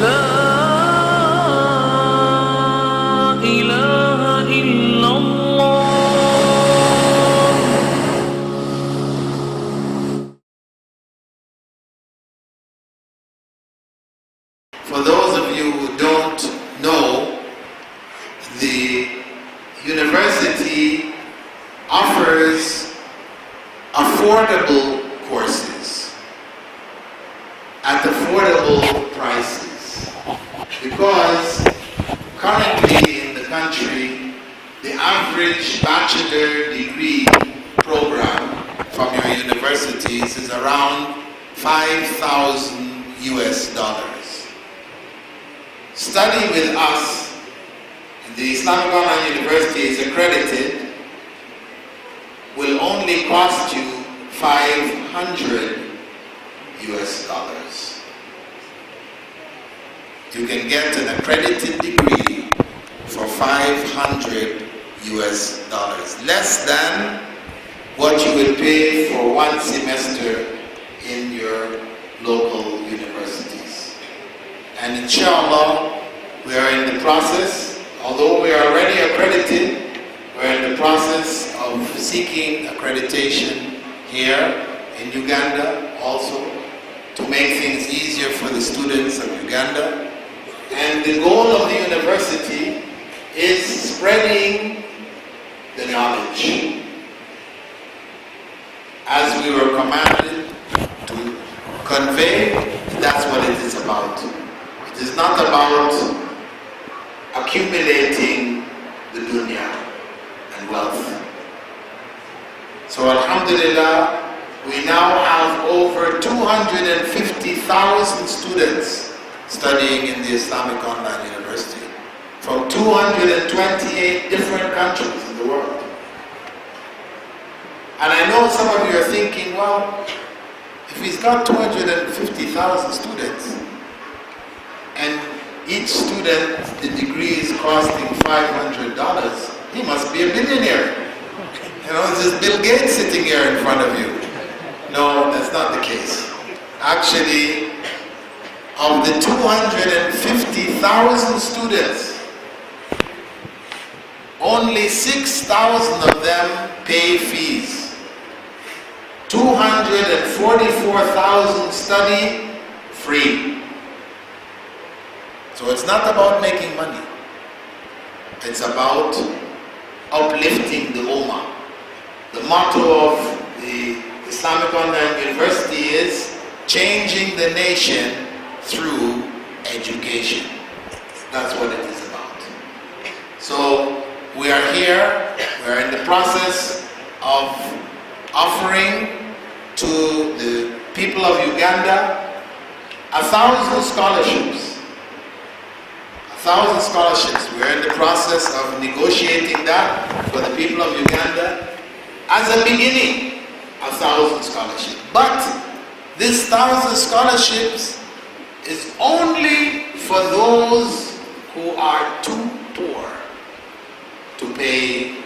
لا إله إلا الله. For those of you who don't know, the university offers affordable courses at affordable prices, because currently in the country the average bachelor degree program from your universities is around $5,000. Study with us, and the Islamic Online University is accredited, will only cost you $500. You can get an accredited degree for $500, less than what you will pay for one semester in your local universities. And inshallah, we are in the process, although we are already accredited, we're in the process of seeking accreditation here in Uganda also, to make things easier for the students of Uganda. And the goal of the university is spreading the knowledge, as we were commanded to convey. That's what it is about. It is not about accumulating the dunya and wealth. So alhamdulillah, we now have over 250,000 students studying in the Islamic Online University from 228 different countries in the world. And I know some of you are thinking, well, if he's got 250,000 students and each student, the degree is costing $500, he must be a billionaire. You know, it's just Bill Gates sitting here in front of you. No, that's not the case. Actually, of the 250,000 students, only 6,000 of them pay fees. 244,000 study free. So it's not about making money. It's about uplifting the Ummah. The motto of the Islamic Online University is changing the nation through education. That's what it is about. So we are here, we are in the process of offering to the people of Uganda 1,000 scholarships. 1,000 scholarships. We are in the process of negotiating that for the people of Uganda. As a beginning, 1,000 scholarships. But this 1,000 scholarships is only for those who are too poor to pay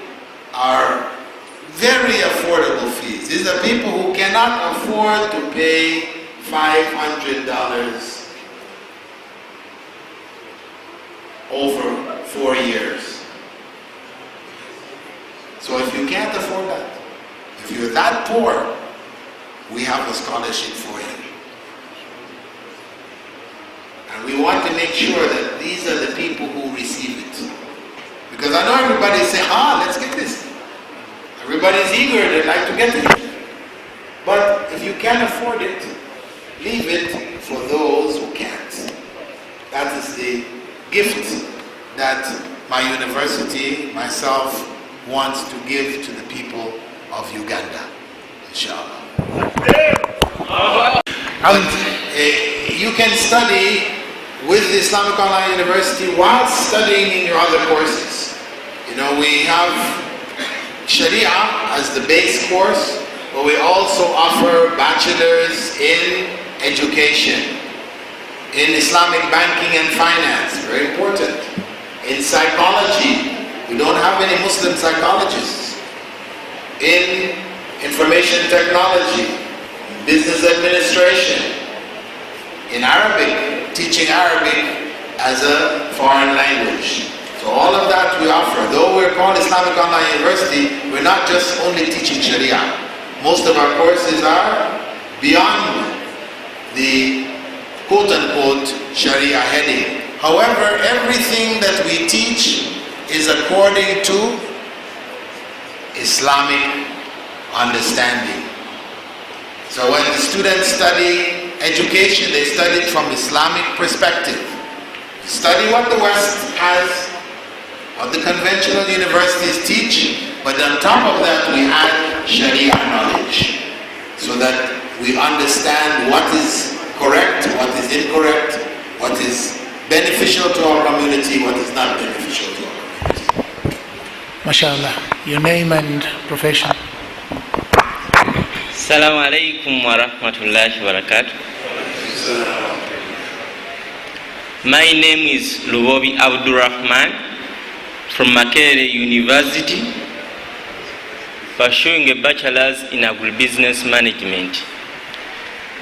our very affordable fees. These are people who cannot afford to pay $500 over 4 years. So if you can't afford that, if you're that poor, we have a scholarship for you. And we want to make sure that these are the people who receive it. Because I know everybody say, let's get this. Everybody's eager, they'd like to get it. But if you can't afford it, leave it for those who can't. That is the gift that my university, myself, wants to give to the people of Uganda, inshallah. And you can study with the Islamic Online University while studying in your other courses. You know, we have Sharia as the base course, but we also offer bachelors in education, in Islamic banking and finance, very important. In psychology, we don't have any Muslim psychologists. In information technology, business administration, in Arabic, teaching Arabic as a foreign language. So all of that we offer. Though we're called Islamic Online University, we're not just only teaching Sharia. Most of our courses are beyond the quote-unquote Sharia heading. However, everything that we teach is according to Islamic understanding. So when the students study education, they study it from Islamic perspective. Study what the West has, what the conventional universities teach, but on top of that we add Sharia knowledge so that we understand what is correct, what is incorrect, what is beneficial to our community, what is not beneficial to our community. MashaAllah. Your name and profession? Assalamu alaikum wa rahmatullahi wa barakatuh. My name is Lubobi Abdurrahman from Makerere University, pursuing a bachelor's in agribusiness management.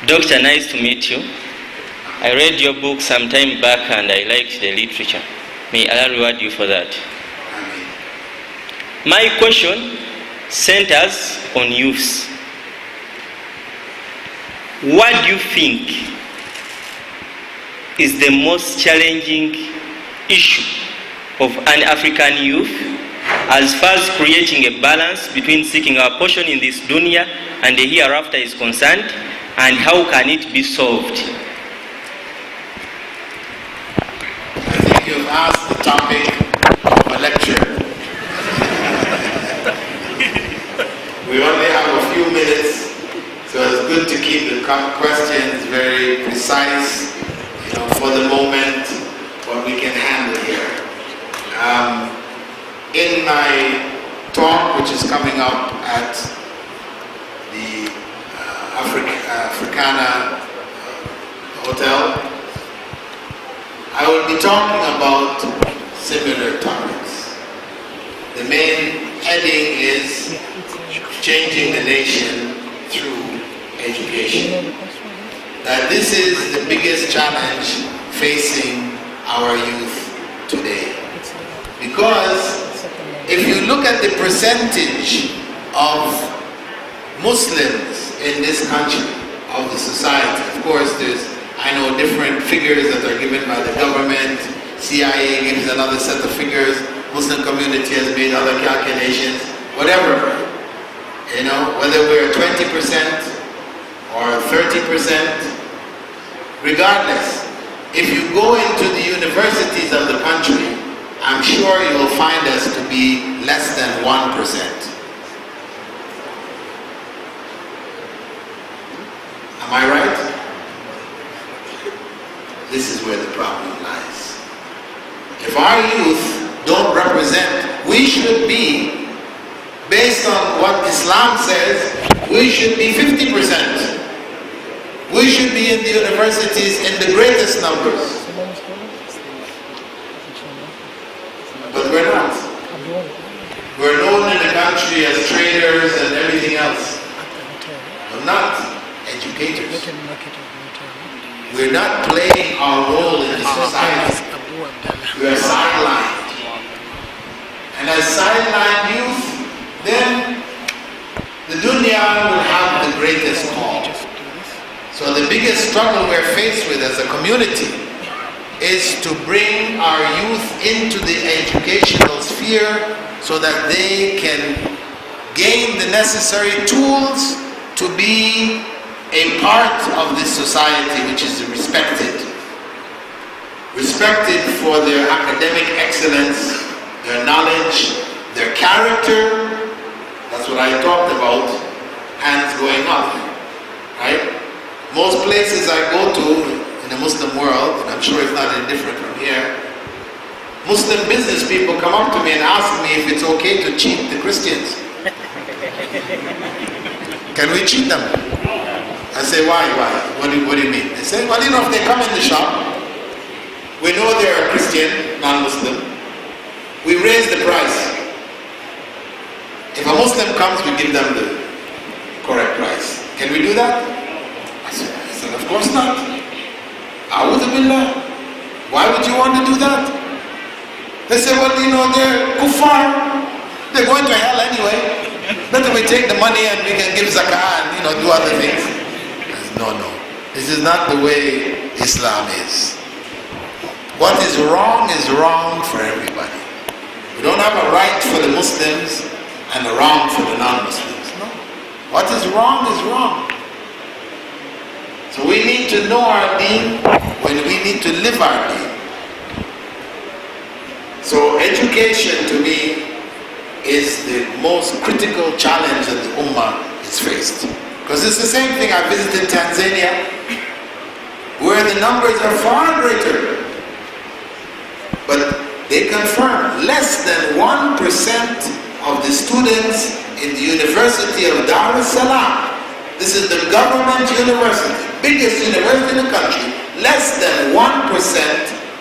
Doctor, nice to meet you. I read your book some time back and I liked the literature. May Allah reward you for that. My question centers on youths. What do you think is the most challenging issue of an African youth as far as creating a balance between seeking our portion in this dunya and the hereafter is concerned, and how can it be solved? I think you've asked the topic of a lecture. We only have a few minutes, so it's good to keep the questions very precise, for the moment, what we can handle here. In my talk, which is coming up at the Africana Hotel, I will be talking about similar topics. The main heading is changing the nation through education. That this is the biggest challenge facing our youth today. Because if you look at the percentage of Muslims in this country, of the society, of course I know different figures that are given by the government, CIA gives another set of figures, Muslim community has made other calculations, whatever, whether we're 20% or 30%, regardless, if you go into the universities of the country, I'm sure you will find us to be less than 1%. Am I right? This is where the problem lies. If our youth don't represent, we should be, based on what Islam says, we should be 50%. We should be in the universities in the greatest numbers. But we're not. We're known in the country as traders and everything else. We're not educators. We're not playing our role in the society. We are sidelined. And as sidelined youth, then the dunya will have the greatest call. So the biggest struggle we're faced with as a community is to bring our youth into the educational sphere so that they can gain the necessary tools to be a part of this society which is respected. Respected for their academic excellence, their knowledge, their character. That's what I talked about, hands going up, right? Most places I go to in the Muslim world, and I'm sure it's not any different from here, Muslim business people come up to me and ask me if it's okay to cheat the Christians. Can we cheat them? I say, why? What do you mean? They say, well, if they come in the shop, we know they're a Christian, non-Muslim, we raise the price. If a Muslim comes, we give them the correct price. Can we do that? I said, of course not. A'udhu billah. Why would you want to do that? They say, well, they're kuffar. They're going to hell anyway. Better we take the money and we can give zakah and, do other things. No. This is not the way Islam is. What is wrong for everybody. We don't have a right for the Muslims and a wrong for the non-Muslims. No. What is wrong is wrong. So we need to know our deen when we need to live our deen. So education to me is the most critical challenge that the Ummah is faced. Because it's the same thing. I visited Tanzania, where the numbers are far greater. But they confirm less than 1% of the students in the University of Dar es Salaam, this is the government university, biggest university in the country, less than 1%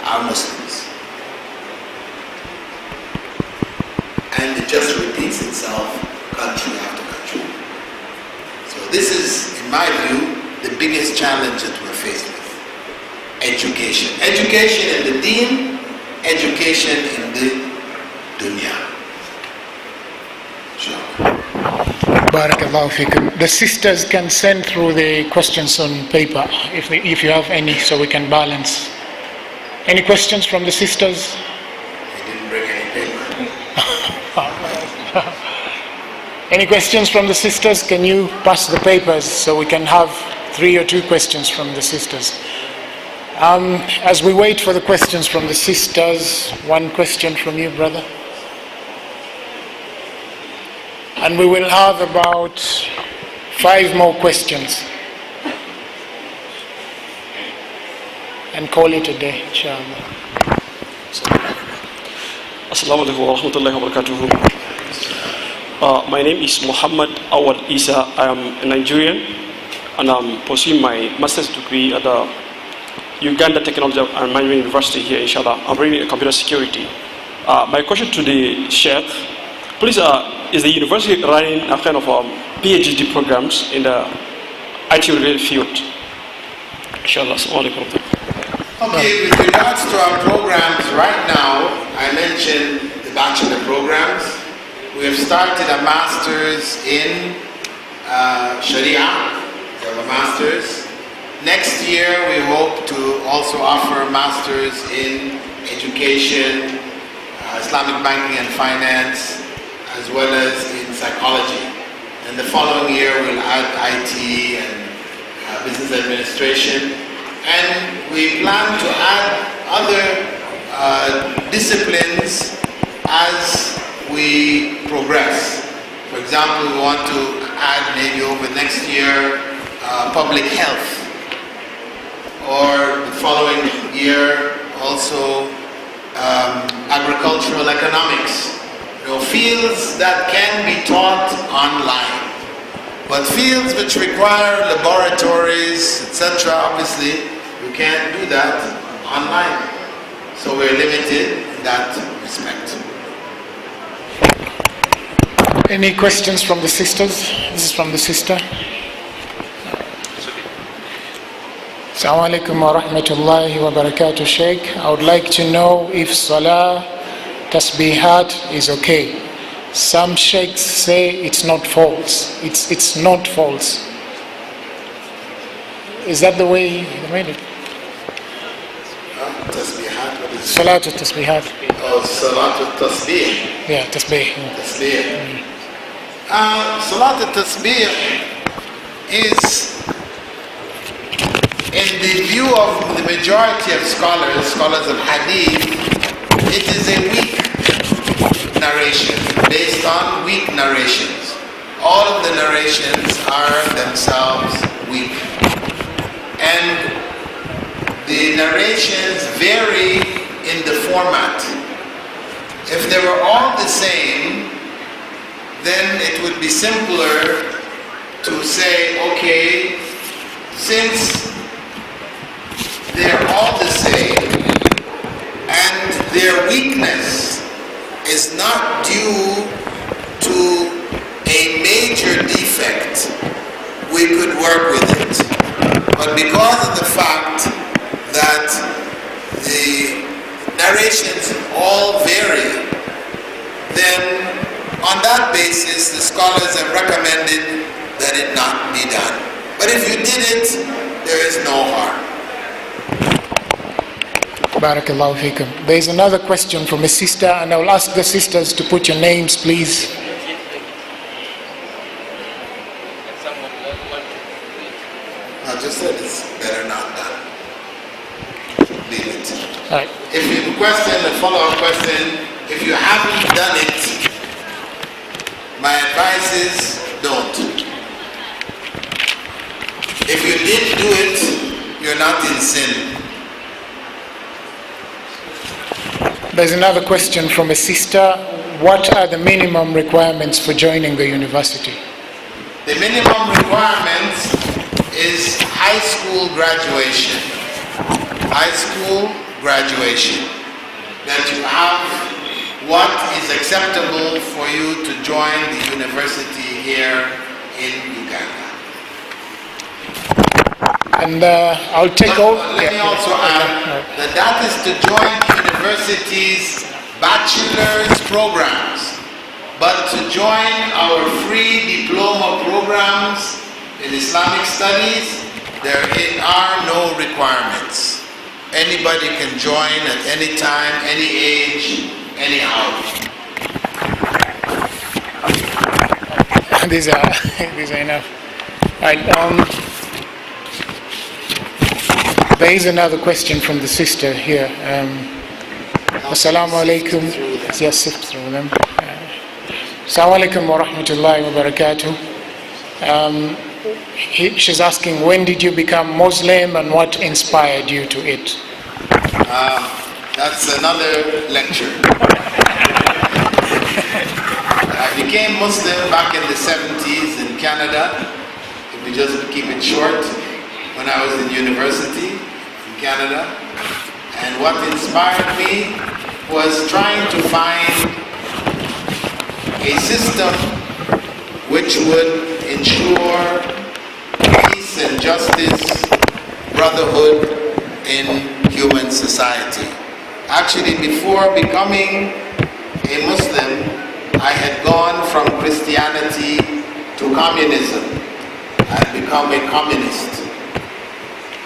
are Muslims. And it just repeats itself country after country. So this is, in my view, the biggest challenge that we're faced with. Education. Education in the deen, education in the dunya. Barakallahu fikum. The sisters can send through the questions on paper if you have any, so we can balance. Any questions from the sisters? They didn't bring any paper. Any questions from the sisters? Can you pass the papers so we can have 3 or 2 questions from the sisters? As we wait for the questions from the sisters, 1 question from you, brother. And we will have about 5 more questions. And call it a day, inshallah. Assalamu alaikum wa rahmatullahi wa barakatuhu. My name is Muhammad Awad Isa. I am a Nigerian and I'm pursuing my master's degree at the Uganda Technology and Management University here, inshallah. I'm reading computer security. My question to the Sheikh, please, is the university running a kind of PhD programs in the IT related field? Inshallah. Assalamu alaikum. Okay, with regards to our programs, right now, I mentioned the bachelor programs. We have started a master's in Sharia. We have a master's. Next year, we hope to also offer a master's in education, Islamic banking and finance, as well as in psychology. And the following year, we'll add IT and business administration. And we plan to add other disciplines as we progress. For example, we want to add maybe over next year public health, or the following year also agricultural economics. Fields that can be taught online. But fields which require laboratories, etc., obviously, we can't do that online. So we're limited in that respect. Any questions from the sisters? This is from the sister. Assalamu alaikum wa rahmatullahi wa barakatuh, Sheikh. I would like to know if Salah Tasbihat is okay. Some sheikhs say it's not false. It's not false. Is that the way you made it? Tasbihat, what is it? Salat al-Tasbihat. Oh, Salat al-Tasbih. Yeah, Tasbih. Tasbih. Salat al-Tasbih is, in the view of the majority of scholars of Hadith, it is a weak narration, based on weak narrations. All of the narrations are themselves weak. And the narrations vary in the format. If they were all the same, then it would be simpler to say, okay, since they're all the same and their weakness is not due to a major defect, we could work with it. But because of the fact that the narrations all vary, then on that basis the scholars have recommended that it not be done. But if you did it, there is no harm. Barakallahu feekum. There is another question from a sister, and I will ask the sisters to put your names, please. I just said it's better not done. Leave it. All right. If you question a follow-up question, if you haven't done it, my advice is don't. If you did do it, you're not in sin. There's another question from a sister. What are the minimum requirements for joining the university? The minimum requirements is high school graduation. High school graduation. That you have what is acceptable for you to join the university here in Uganda. And I'll take over. Let me also add that is to join the university's bachelor's programs. But to join our free diploma programs in Islamic studies, there are no requirements. Anybody can join at any time, any age, anyhow. These are enough. Right, there is another question from the sister here. Assalamu alaikum. Yes, sift through them. Assalamu alaikum wa rahmatullahi wa barakatuh. She's asking, when did you become Muslim and what inspired you to it? That's another lecture. I became Muslim back in the 70s in Canada. If we just keep it short, when I was in university in Canada. And what inspired me was trying to find a system which would ensure peace and justice, brotherhood in human society. Actually, before becoming a Muslim, I had gone from Christianity to communism. I had become a communist,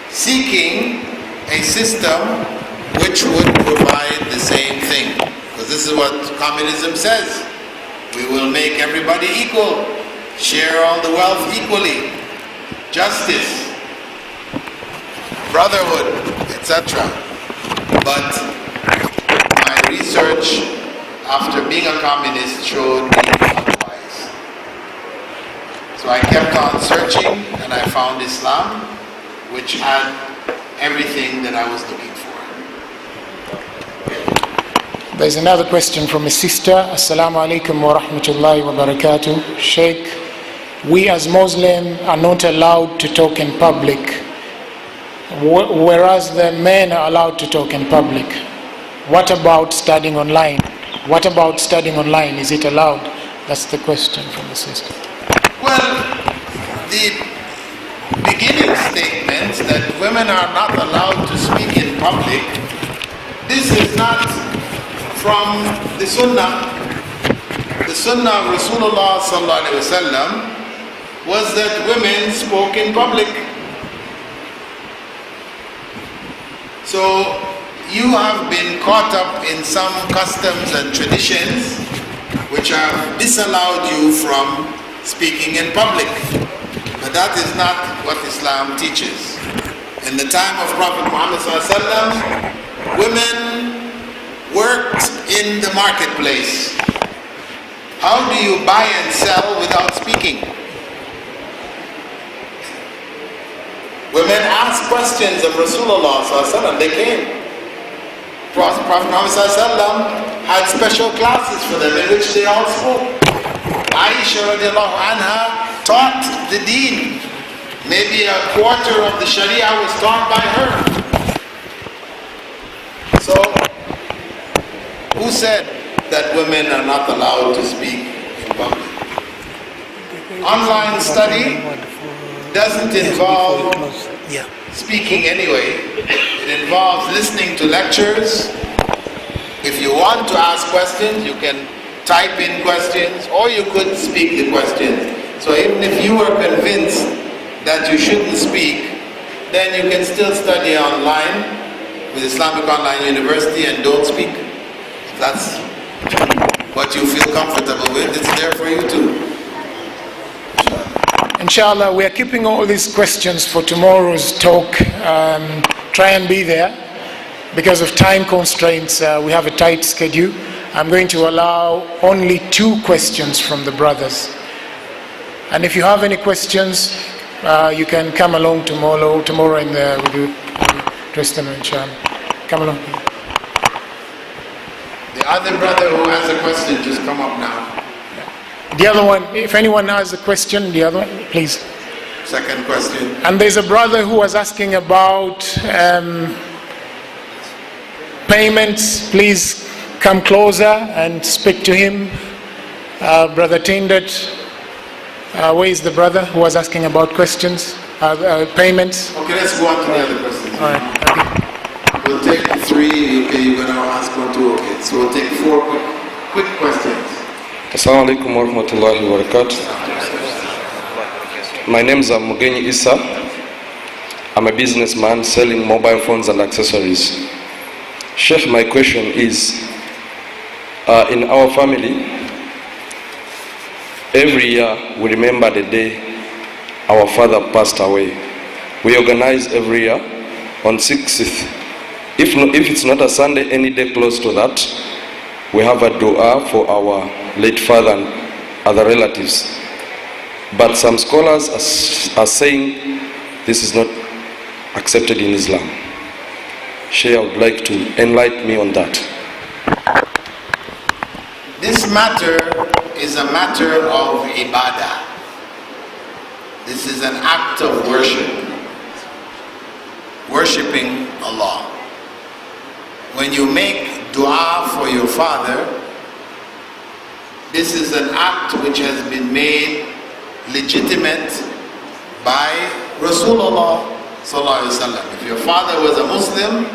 seeking a system which would provide the same thing. Because this is what communism says. We will make everybody equal, share all the wealth equally, justice, brotherhood, etc. But my research after being a communist showed me otherwise. So I kept on searching and I found Islam, which had everything that I was looking for. There's another question from a sister. Assalamu alaikum wa rahmatullahi wa barakatuh. Sheikh, we as Muslims are not allowed to talk in public, whereas the men are allowed to talk in public. What about studying online? What about studying online? Is it allowed? That's the question from the sister. Well, the beginning statement that women are not allowed to speak in public, this is not from the Sunnah. The Sunnah of Rasulullah sallallahu alaihi wasallam was that women spoke in public. So you have been caught up in some customs and traditions which have disallowed you from speaking in public. But that is not what Islam teaches. In the time of Prophet Muhammad sallallahu alaihi wasallam, women worked in the marketplace. How do you buy and sell without speaking? Women asked questions of Rasulullah sallallahu alaihi wasallam. They came. Prophet Muhammad sallallahu alaihi wasallam had special classes for them in which they all spoke. Aisha radiallahu anha taught the deen. Maybe a quarter of the Sharia was taught by her. So, who said that women are not allowed to speak in public? Online study doesn't involve speaking anyway. It involves listening to lectures. If you want to ask questions, you can type in questions, or you could speak the questions. So even if you are convinced that you shouldn't speak, then you can still study online with Islamic Online University and don't speak. If that's what you feel comfortable with, it's there for you too. Inshallah, we are keeping all these questions for tomorrow's talk. Try and be there. Because of time constraints, we have a tight schedule. I'm going to allow only 2 questions from the brothers. And if you have any questions, you can come along tomorrow and we'll address them, inshallah. Come along. The other brother who has a question, just come up now. The other one, if anyone has a question, the other one, please. Second question. And there's a brother who was asking about payments. Please come closer and speak to him. Brother Tindat, where is the brother who was asking about questions, payments? Okay, let's go on to the other questions. All right, okay. We'll take 3. Okay, you're going to ask 1, 2. Okay, so we'll take 4 quick questions. Assalamu alaikum wa rahmatullahi wa barakatuh. My name is Mugenyi Issa. I'm a businessman selling mobile phones and accessories. Sheikh, my question is, in our family, every year we remember the day our father passed away. We organize every year on 6th. If it's not a Sunday, any day close to that, we have a dua for our late father and other relatives. But some scholars are saying this is not accepted in Islam. Sheikh, I would like to enlighten me on that. This matter is a matter of ibadah. This is an act of worship. Worshipping Allah. When you make dua for your father, this is an act which has been made legitimate by Rasulullah sallallahu alaihi wasallam. If your father was a Muslim,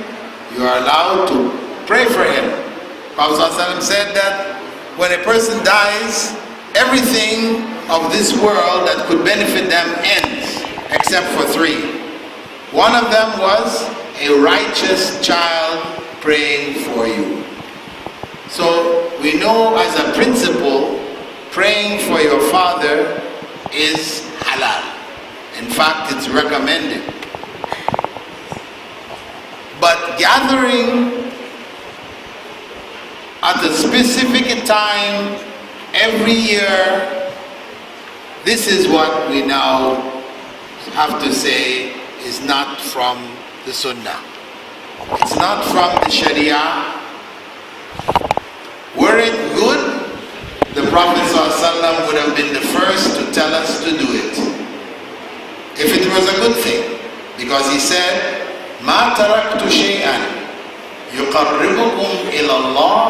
you are allowed to pray for him. Prophet sallallahu alaihi wasallam said that when a person dies, everything of this world that could benefit them ends, except for 3. One of them was a righteous child praying for you. So we know as a principle, praying for your father is halal. In fact, it's recommended. But gathering at a specific time every year, this is what we now have to say is not from the Sunnah. It's not from the Sharia. Were it good, the Prophet ﷺ would have been the first to tell us to do it. If it was a good thing. Because he said, مَا تَرَكْتُ شَيْئًا يُقَرِّبُكُمْ إِلَى اللَّهِ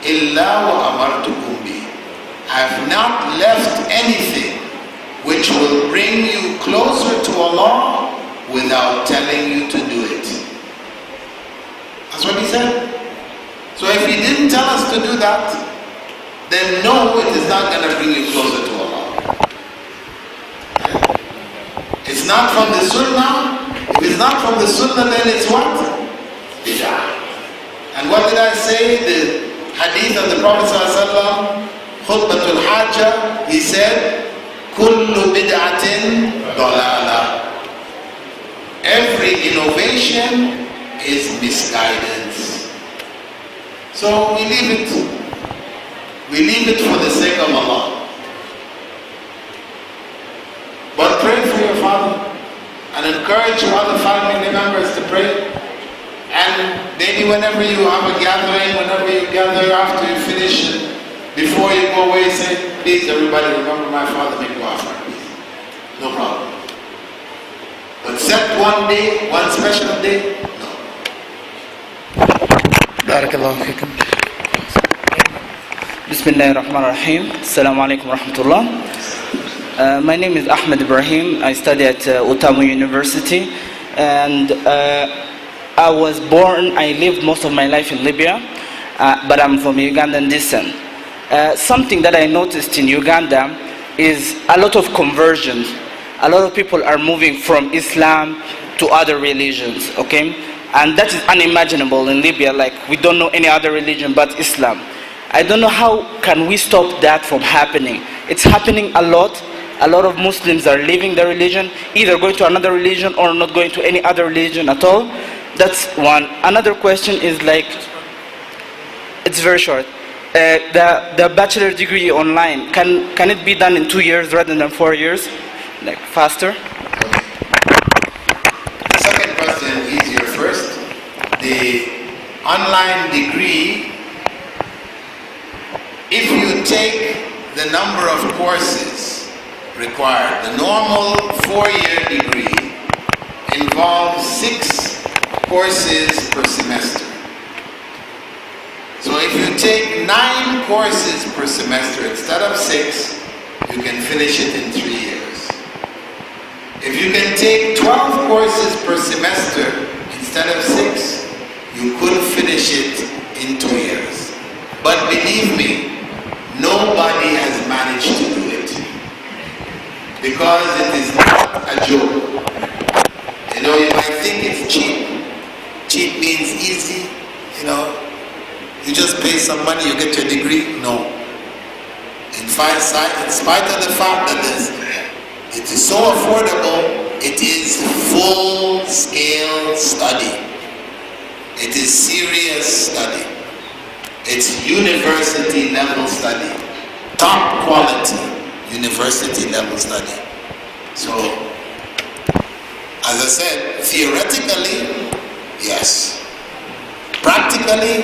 إِلَّا وَأَمَرْتُكُمْ بِهِ. I have not left anything which will bring you closer to Allah without telling you to do it. That's what he said. So if he didn't tell us to do that, then no, it is not going to bring you closer to Allah. It's not from the Sunnah. If it's not from the Sunnah, then it's what? Bid'ah. And what did I say? The hadith of the Prophet ﷺ, Khutbatul Hajjah, he said, Kullu bid'atin dalala. Every innovation is misguidance. So we leave it. We leave it for the sake of Allah. But pray for your father and encourage your other family members to pray. And maybe whenever you have a gathering, whenever you gather after you finish, before you go away, say, please everybody remember my father, make dua for him. No problem. But set one day, one special day, no. Barakallahu fikum. Bismillahir Rahmanir Rahim. Assalamu alaikum wa rahmatullah. My name is Ahmed Ibrahim. I study at Utamu University. And I was born, I lived most of my life in Libya, but I'm from Ugandan descent. Something that I noticed in Uganda is a lot of conversions. A lot of people are moving from Islam to other religions, okay? And that is unimaginable in Libya. Like, we don't know any other religion but Islam. I don't know how can we stop that from happening. It's happening a lot. A lot of Muslims are leaving their religion, either going to another religion or not going to any other religion at all. That's one. Another question is like, it's very short. The bachelor degree online, can it be done in 2 years rather than 4 years? Like faster? The second question, easier first. The online degree, if you take the number of courses required, the normal 4-year degree involves 6 courses per semester. So if you take 9 courses per semester instead of 6, you can finish it in 3 years. If you can take 12 courses per semester instead of 6, you could finish it in 2 years. But believe me, nobody has managed to do it. Because it is not a joke. You know, you might think it's cheap. Cheap means easy, you know. You just pay some money, you get your degree. No. In spite of the fact that it is so affordable, it is full-scale study. It is serious study. It's university-level study. Top quality university-level study. So, as I said, theoretically, yes. Practically,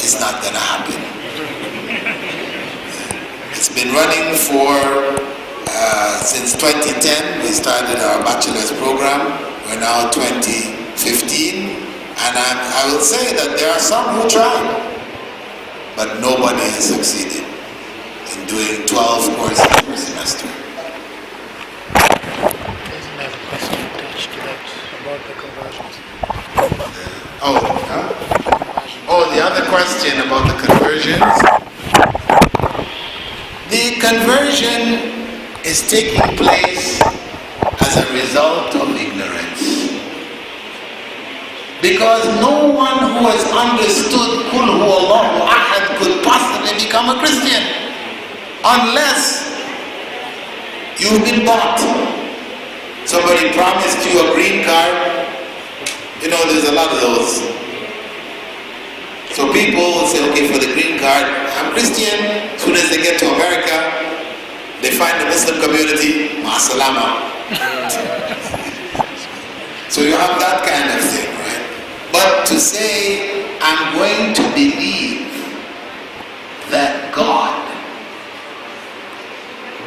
it's not going to happen. It's been running for, since 2010, we started our bachelor's program. We're now 2015. And I will say that there are some who tried, but nobody has succeeded in doing 12 courses per semester. Isn't there a question attached to that about the conversions? Oh, the other question about the conversions. The conversion is taking place as a result of ignorance. Because no one who has understood Qul Huwallahu Ahad could possibly become a Christian unless you've been bought. Somebody promised you a green card. You know, there's a lot of those. So people will say, okay, for the green card, I'm Christian. As soon as they get to America, they find the Muslim community, ma'asalama. So you have that kind of thing, right? But to say, I'm going to believe that God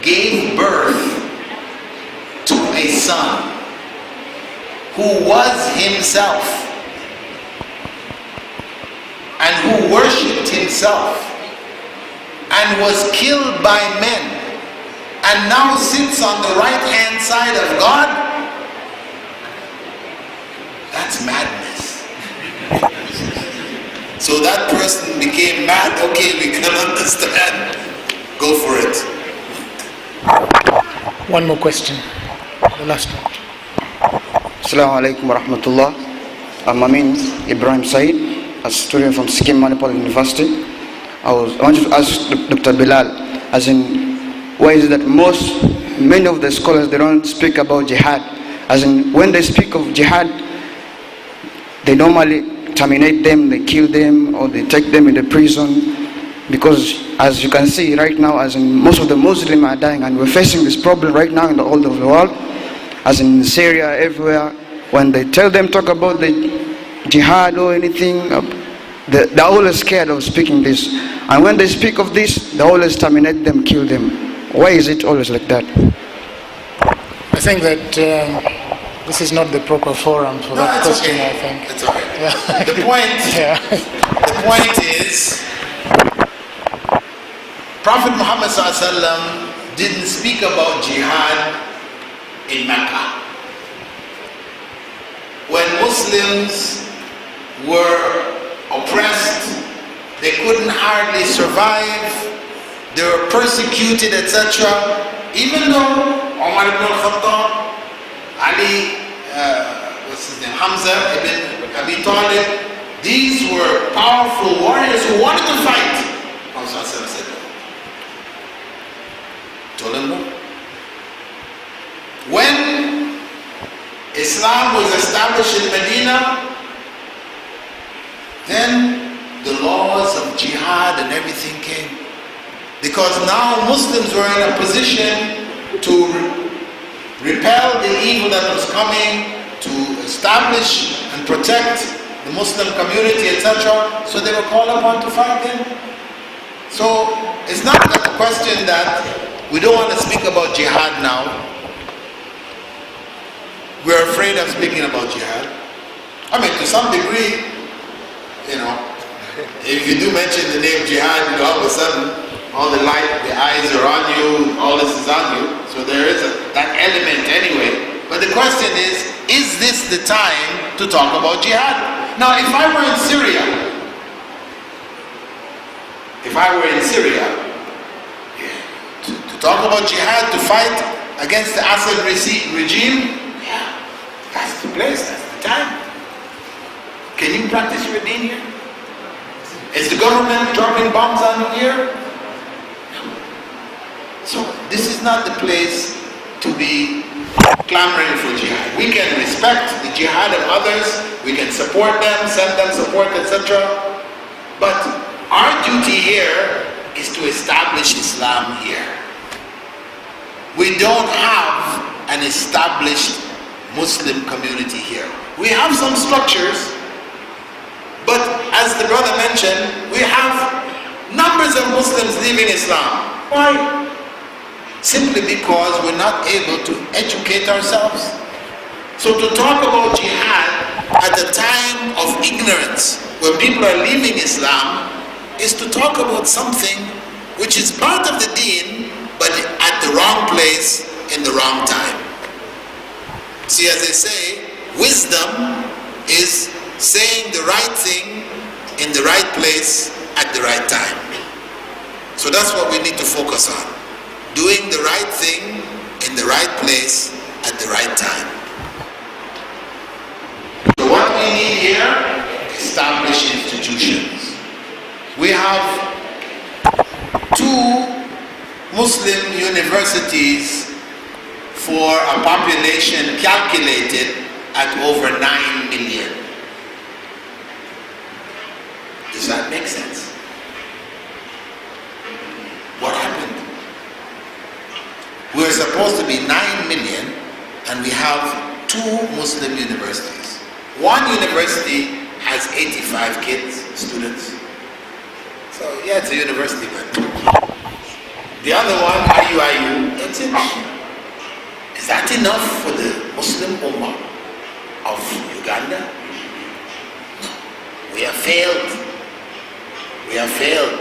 gave birth to a son who was himself and who worshipped himself and was killed by men and now sits on the right-hand side of God, that's madness. So that person became mad. Okay, we can understand. Go for it. One more question. The last one. Assalamu alaikum wa rahmatullah. My name is Ibrahim Said, a student from Sikkim Manipal University. I wanted to ask Dr. Bilal, as in, why is it that many of the scholars, they don't speak about jihad? As in, when they speak of jihad, they normally terminate them, they kill them, or they take them in the prison. Because as you can see right now, as in, most of the Muslims are dying, and we're facing this problem right now in the whole of the world, as in Syria, everywhere. When they tell them talk about the jihad or anything, they're always scared of speaking this. And when they speak of this, they always terminate them, kill them. Why is it always like that? I think that this is not the proper forum for that question, okay. I think. It's all right. Yeah. The point is, Prophet Muhammad ﷺ didn't speak about jihad in Mecca. When Muslims were oppressed, they couldn't hardly survive, they were persecuted, etc. Even though Umar ibn al-Khattab, Ali, what's his name, Hamza ibn Abi Talib, these were powerful warriors who wanted to fight. Prophet said no. Told him no. When Islam was established in Medina, then the laws of jihad and everything came. Because now Muslims were in a position to repel the evil that was coming, to establish and protect the Muslim community, etc. So they were called upon to fight them. So it's not a question that we don't want to speak about jihad now. We're afraid of speaking about jihad. I mean, to some degree, you know, if you do mention the name jihad, you know, all of a sudden, all the light, the eyes are on you, all this is on you. So there is that element anyway. But the question is this the time to talk about jihad? Now, if I were in Syria, to talk about jihad, to fight against the Assad regime, yeah, that's the place, that's the time. Can you practice your deen here? Is the government dropping bombs on you here? So this is not the place to be clamoring for jihad. We can respect the jihad of others, we can support them, send them support, etc. But our duty here is to establish Islam here. We don't have an established Muslim community here. We have some structures, but as the brother mentioned, we have numbers of Muslims leaving Islam. Why? Simply because we're not able to educate ourselves. So to talk about jihad at a time of ignorance, when people are leaving Islam, is to talk about something which is part of the deen, but at the wrong place, in the wrong time. See, as they say, wisdom is saying the right thing in the right place at the right time. So that's what we need to focus on. Doing the right thing in the right place at the right time. So what we need here, establish institutions. We have 2 Muslim universities for a population calculated at over 9 million. Does that make sense? What happened? We're supposed to be 9 million and we have 2 Muslim universities. One university has 85 students. So yeah, it's a university, but the other one, IU, that's it. Is that enough for the Muslim Ummah of Uganda? No. We have failed. We have failed.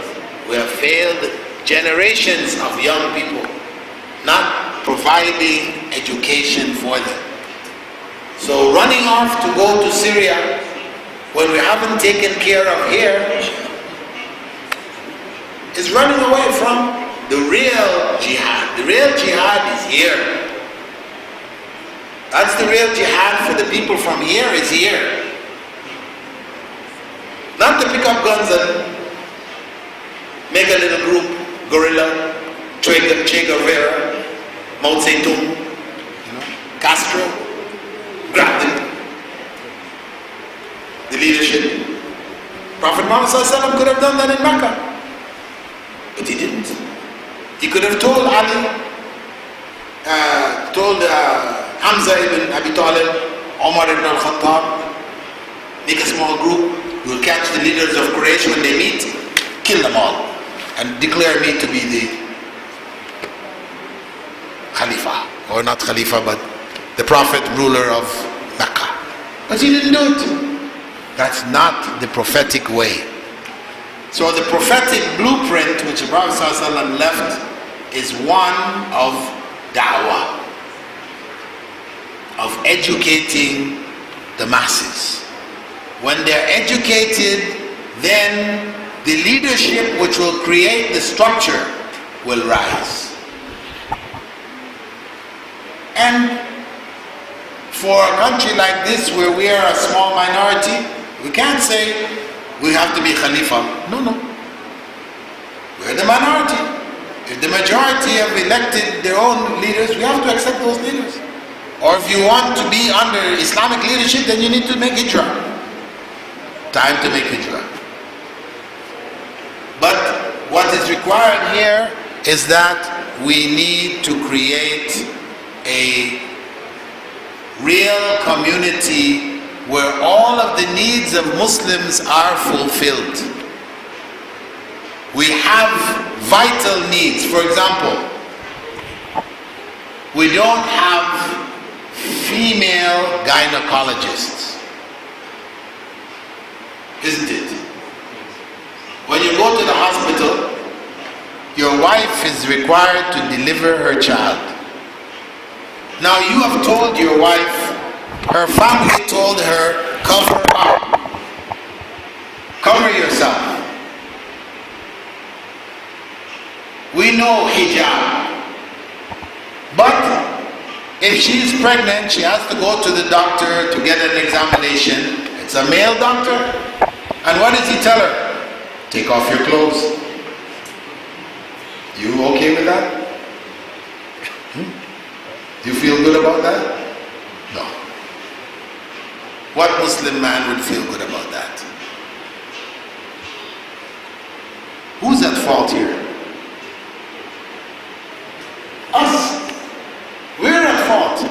We have failed generations of young people, not providing education for them. So running off to go to Syria when we haven't taken care of here is running away from the real jihad. The real jihad is here. That's the real jihad for the people from here, is here. Not to pick up guns and make a little group, guerrilla, Che Guevara, Mao Zedong, Castro, grab them. The leadership. Prophet Muhammad ﷺ could have done that in Mecca, but he didn't. He could have told Ali, Hamza ibn Abi Talib, Umar ibn al-Khattab, make a small group, we'll catch the leaders of Quraysh when they meet, kill them all, and declare me to be the Khalifa, or not Khalifa, but the Prophet, ruler of Mecca. But he didn't do it. That's not the prophetic way. So the prophetic blueprint which the Prophet ﷺ left is one of da'wah, of educating the masses. When they're educated, then the leadership which will create the structure will rise. And for a country like this where we are a small minority, we can't say we have to be Khalifa. No, no. We're the minority. If the majority have elected their own leaders, we have to accept those leaders. Or if you want to be under Islamic leadership, then you need to make hijrah. Time to make hijrah. But what is required here is that we need to create a real community where all of the needs of Muslims are fulfilled. We have vital needs. For example, we don't have female gynecologists, isn't it? When you go to the hospital, your wife is required to deliver her child. Now you have told your wife, her family told her, cover up, cover yourself. We know hijab, but if she's pregnant, she has to go to the doctor to get an examination. It's a male doctor, and what does he tell her? Take off your clothes. You okay with that? Do you feel good about that? No. What Muslim man would feel good about that? Who's at fault here? Us. We're at fault.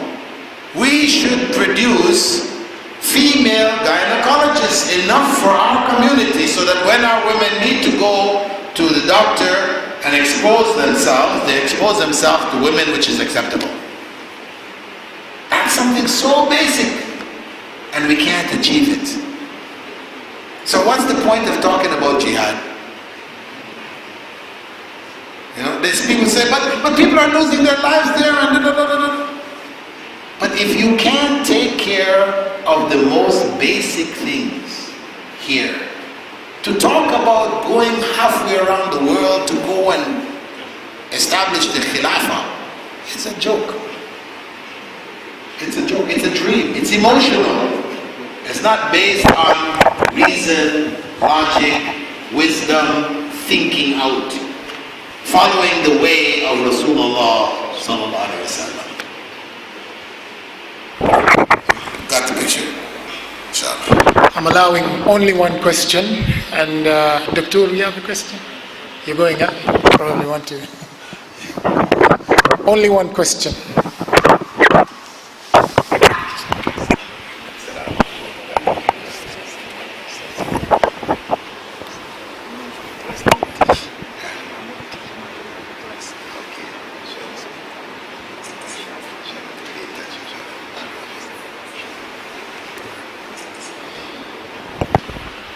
We should produce female gynecologists enough for our community so that when our women need to go to the doctor and expose themselves, they expose themselves to women which is acceptable. That's something so basic, and we can't achieve it. So what's the point of talking about jihad? You know, there's people say, but people are losing their lives there, and But if you can't take care of the most basic things here, to talk about going halfway around the world to go and establish the Khilafah, it's a joke. It's a joke, it's a dream, it's emotional. It's not based on reason, logic, wisdom, thinking out, following the way of Rasulullah sallallahu alaihi wasallam. Got the picture? Inshallah. I'm allowing only one question, and Dr. you have a question? You're going up? Probably want to. Only one question.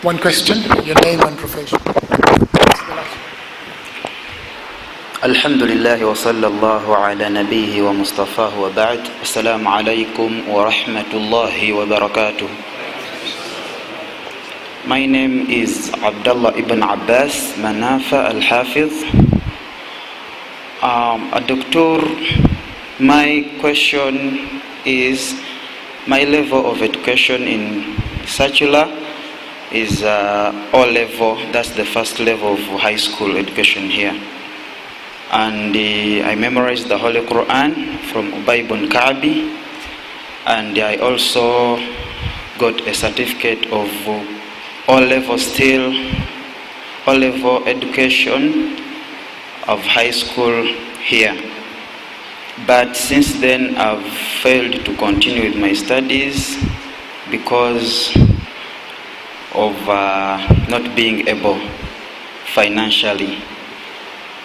One question, your name and profession. Alhamdulillah wa sallallahu ala nabiyhi wa mustafahu wa ba'd. Assalamu alaikum wa rahmatullahi wa barakatuh. My name is Abdullah ibn Abbas Manafa al-Hafiz. Doctor, my question is, my level of education in secular is O level. That's the first level of high school education here, and I memorized the Holy Quran from Ubay ibn Ka'bi, and I also got a certificate of O level, still O level education of high school here. But since then I've failed to continue with my studies because of not being able financially.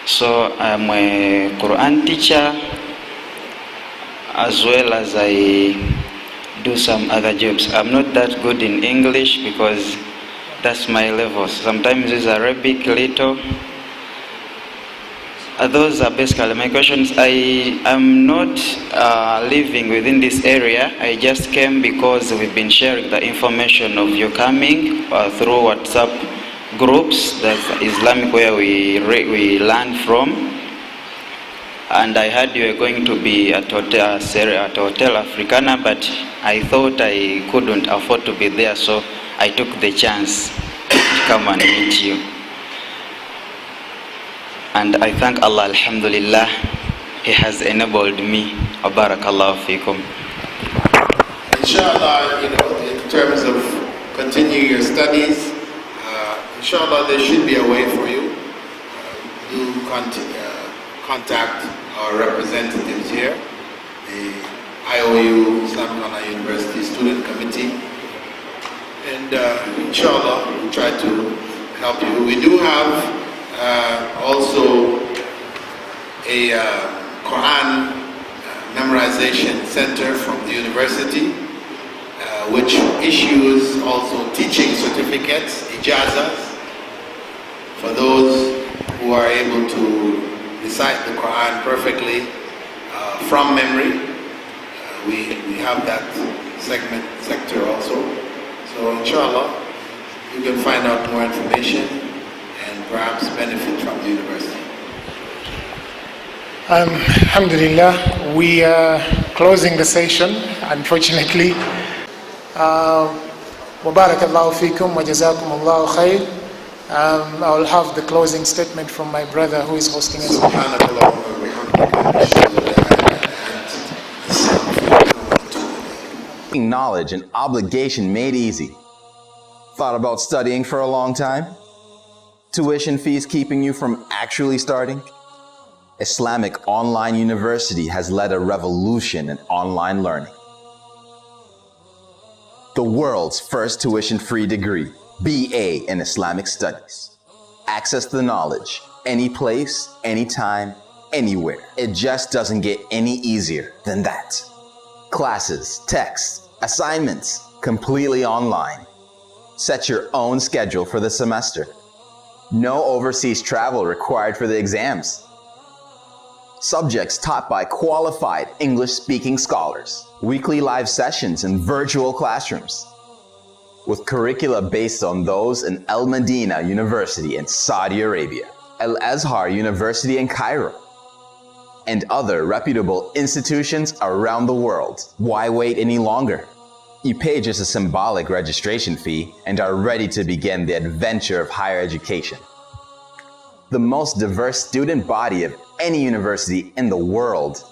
So I'm a Quran teacher, as well as I do some other jobs. I'm not that good in English because that's my level. Sometimes it's Arabic little. Those are basically my questions. I am not living within this area. I just came because we've been sharing the information of your coming through WhatsApp groups, that's Islamic, where we learn from. And I heard you were going to be at Hotel Africana, but I thought I couldn't afford to be there, so I took the chance to come and meet you. And I thank Allah, alhamdulillah, He has enabled me. Barakallahu fikum. Inshallah, in terms of continuing your studies, inshallah, there should be a way for you. Do contact our representatives here, the IOU, Islamic Online University Student Committee, and inshallah, we'll try to help you. We do have also a Quran memorization center from the university, which issues also teaching certificates, ijazas, for those who are able to recite the Quran perfectly from memory. We have that sector also. So inshallah, you can find out more information and perhaps benefit from the university. Alhamdulillah, we are closing the session, unfortunately. Wabarakallahu fikum wa jazakumullahu khair. I will have the closing statement from my brother who is hosting us. Knowledge and obligation made easy. Thought about studying for a long time? Tuition fees keeping you from actually starting? Islamic Online University has led a revolution in online learning. The world's first tuition-free degree, BA in Islamic Studies. Access the knowledge, any place, anytime, anywhere. It just doesn't get any easier than that. Classes, texts, assignments, completely online. Set your own schedule for the semester. No overseas travel required for the exams. Subjects taught by qualified English-speaking scholars. Weekly live sessions and virtual classrooms. With curricula based on those in Al Medina University in Saudi Arabia, Al Azhar University in Cairo, and other reputable institutions around the world. Why wait any longer? You pay just a symbolic registration fee and are ready to begin the adventure of higher education. The most diverse student body of any university in the world.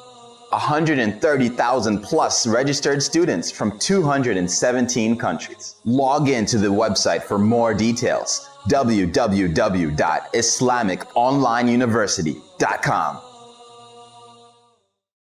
130,000 plus registered students from 217 countries. Log in to the website for more details. www.islamiconlineuniversity.com